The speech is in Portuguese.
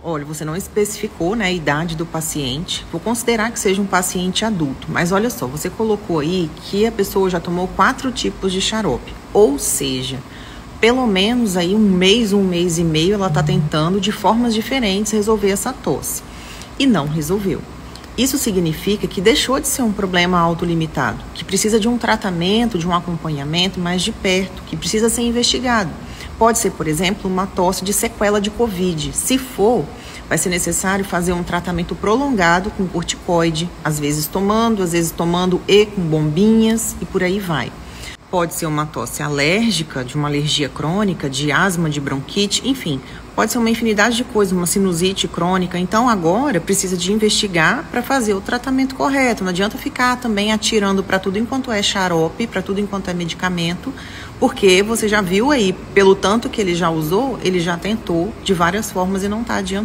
Olha, você não especificou, né, a idade do paciente. Vou considerar que seja um paciente adulto. Mas olha só, você colocou aí que a pessoa já tomou 4 tipos de xarope. Ou seja, pelo menos aí um mês e meio, ela está tentando de formas diferentes resolver essa tosse. E não resolveu. Isso significa que deixou de ser um problema autolimitado, que precisa de um tratamento, de um acompanhamento mais de perto, que precisa ser investigado. Pode ser, por exemplo, uma tosse de sequela de Covid. Se for, vai ser necessário fazer um tratamento prolongado com corticoide, às vezes tomando e com bombinhas e por aí vai. Pode ser uma tosse alérgica, de uma alergia crônica, de asma, de bronquite, enfim, pode ser uma infinidade de coisas, uma sinusite crônica. Então agora precisa de investigar para fazer o tratamento correto. Não adianta ficar também atirando para tudo enquanto é xarope, para tudo enquanto é medicamento, porque você já viu aí, pelo tanto que ele já usou, ele já tentou de várias formas e não está adiantando.